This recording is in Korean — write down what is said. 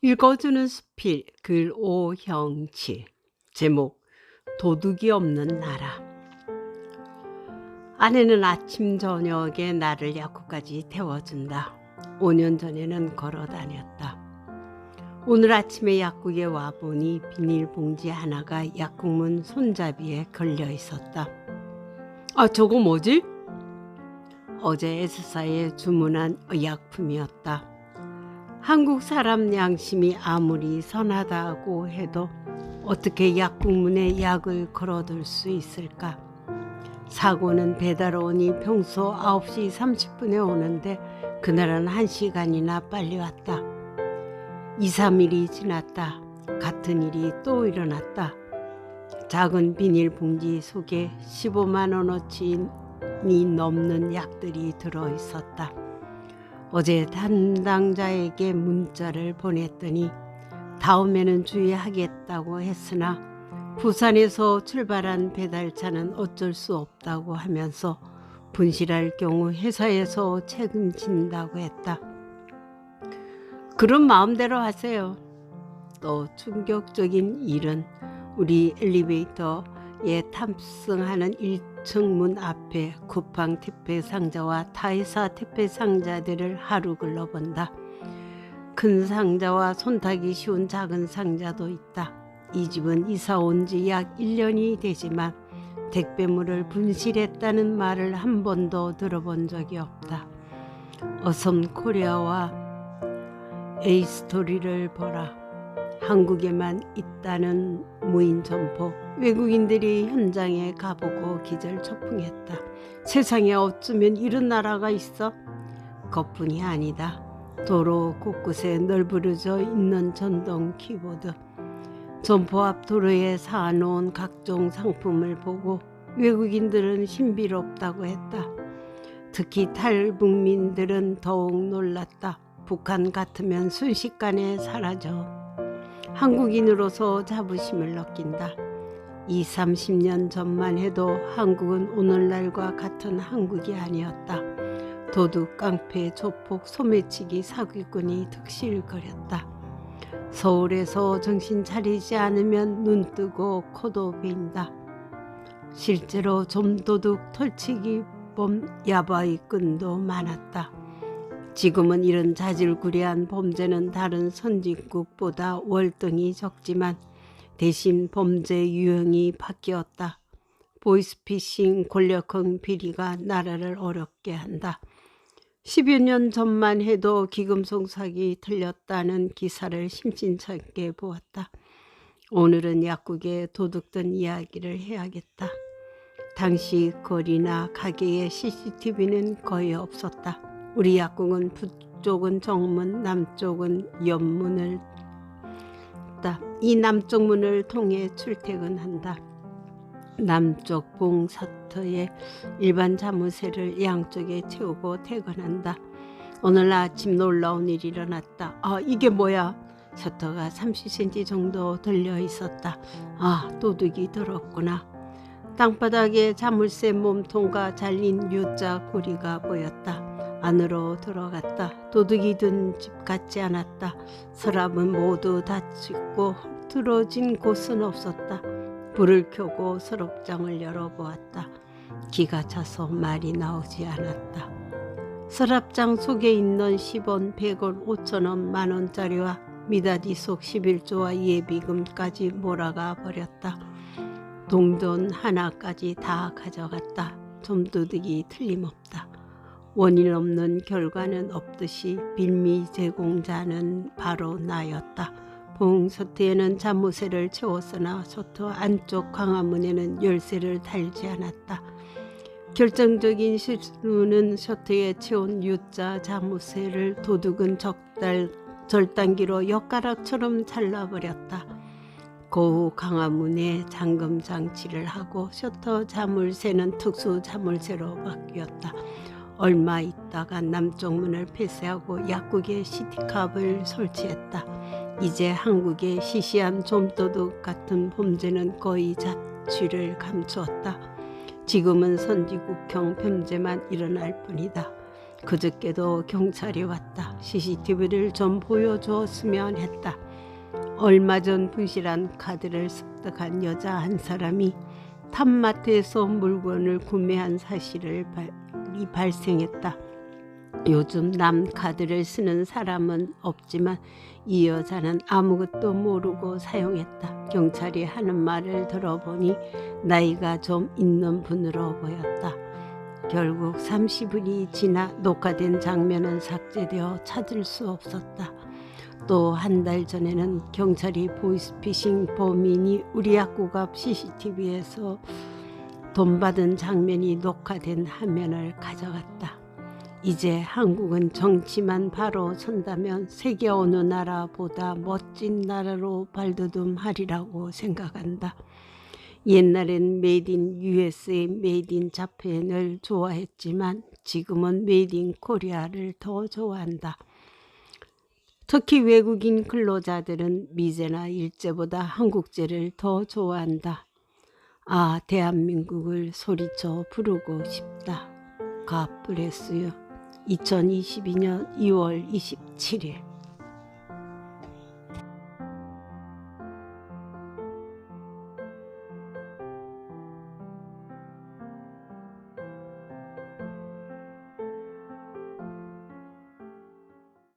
읽어주는 수필 글 오형치. 제목 도둑이 없는 나라. 아내는 아침 저녁에 나를 약국까지 태워준다. 5년 전에는 걸어 다녔다. 오늘 아침에 약국에 와보니 비닐봉지 하나가 약국문 손잡이에 걸려 있었다. 아, 저거 뭐지? 어제 S사에 주문한 의약품이었다. 한국 사람 양심이 아무리 선하다고 해도 어떻게 약국문에 약을 걸어둘 수 있을까? 사고는 배달원이 평소 9시 30분에 오는데 그날은 1시간이나 빨리 왔다. 2, 3일이 지났다. 같은 일이 또 일어났다. 작은 비닐봉지 속에 15만 원어치니 넘는 약들이 들어있었다. 어제 담당자에게 문자를 보냈더니 다음에는 주의하겠다고 했으나 부산에서 출발한 배달차는 어쩔 수 없다고 하면서 분실할 경우 회사에서 책임진다고 했다. 그런 마음대로 하세요. 또 충격적인 일은 우리 엘리베이터에 탑승하는 1층 문 앞에 쿠팡 택배 상자와 타회사 택배 상자들을 하루 글러본다. 큰 상자와 손타기 쉬운 작은 상자도 있다. 이 집은 이사 온 지 약 1년이 되지만 택배물을 분실했다는 말을 한 번도 들어본 적이 없다. 어섬 코리아와 에이스토리를 보라. 한국에만 있다는 무인 점포. 외국인들이 현장에 가보고 기절초풍했다. 세상에 어쩌면 이런 나라가 있어? 그것뿐이 아니다. 도로 곳곳에 널브러져 있는 전동 키보드. 점포 앞 도로에 쌓아놓은 각종 상품을 보고 외국인들은 신비롭다고 했다. 특히 탈북민들은 더욱 놀랐다. 북한 같으면 순식간에 사라져. 한국인으로서 자부심을 느낀다. 20, 30년 전만 해도 한국은 오늘날과 같은 한국이 아니었다. 도둑, 깡패, 조폭, 소매치기, 사기꾼이 득실거렸다. 서울에서 정신 차리지 않으면 눈 뜨고 코도 베인다. 실제로 좀도둑, 털치기범, 야바이꾼도 많았다. 지금은 이런 자질구레한 범죄는 다른 선진국보다 월등히 적지만 대신 범죄 유형이 바뀌었다. 보이스피싱, 권력형 비리가 나라를 어렵게 한다. 10여 년 전만 해도 기금속 사기 틀렸다는 기사를 심심찮게 보았다. 오늘은 약국에 도둑든 이야기를 해야겠다. 당시 거리나 가게에 CCTV는 거의 없었다. 우리 약국은 북쪽은 정문, 남쪽은 옆문을 닫다. 이 남쪽 문을 통해 출퇴근한다. 남쪽 봉 셔터에 일반 자물쇠를 양쪽에 채우고 퇴근한다. 오늘 아침 놀라운 일이 일어났다. 아, 이게 뭐야? 셔터가 30cm 정도 들려 있었다. 아, 도둑이 들었구나. 땅바닥에 자물쇠 몸통과 잘린 U자 고리가 보였다. 안으로 들어갔다. 도둑이 든 집 같지 않았다. 서랍은 모두 닫히고 틀어진 곳은 없었다. 불을 켜고 서랍장을 열어보았다. 기가 차서 말이 나오지 않았다. 서랍장 속에 있는 10원, 100원, 5,000원, 만원짜리와 미닫이 속 11조와 예비금까지 몰아가 버렸다. 동전 하나까지 다 가져갔다. 좀도둑이 틀림없다. 원인 없는 결과는 없듯이 빌미 제공자는 바로 나였다. 봉 셔터에는 자물쇠를 채웠으나 셔터 안쪽 광화문에는 열쇠를 달지 않았다. 결정적인 실수는 셔터에 채운 U자 자물쇠를 도둑은 절단기로 엿가락처럼 잘라버렸다. 고우 광화문에 잠금 장치를 하고 셔터 자물쇠는 특수 자물쇠로 바뀌었다. 얼마 있다가 남쪽 문을 폐쇄하고 약국에 시티캅을 설치했다. 이제 한국의 시시한 좀도둑 같은 범죄는 거의 자취를 감추었다. 지금은 선진국형 범죄만 일어날 뿐이다. 그저께도 경찰이 왔다. CCTV를 좀 보여주었으면 했다. 얼마 전 분실한 카드를 습득한 여자 한 사람이 탑마트에서 물건을 구매한 사실이 발생했다. 요즘 남 카드를 쓰는 사람은 없지만 이 여자는 아무것도 모르고 사용했다. 경찰이 하는 말을 들어보니 나이가 좀 있는 분으로 보였다. 결국 30일이 지나 녹화된 장면은 삭제되어 찾을 수 없었다. 또 한 달 전에는 경찰이 보이스피싱 범인이 우리 학교 앞 CCTV에서 돈 받은 장면이 녹화된 화면을 가져갔다. 이제 한국은 정치만 바로 선다면 세계 어느 나라보다 멋진 나라로 발돋움하리라고 생각한다. 옛날엔 메이드 인 USA, 메이드 인 자펜을 좋아했지만 지금은 메이드 인 코리아를 더 좋아한다. 특히 외국인 근로자들은 미제나 일제보다 한국제를 더 좋아한다. 아, 대한민국을 소리쳐 부르고 싶다. God bless you. 2022년 2월 27일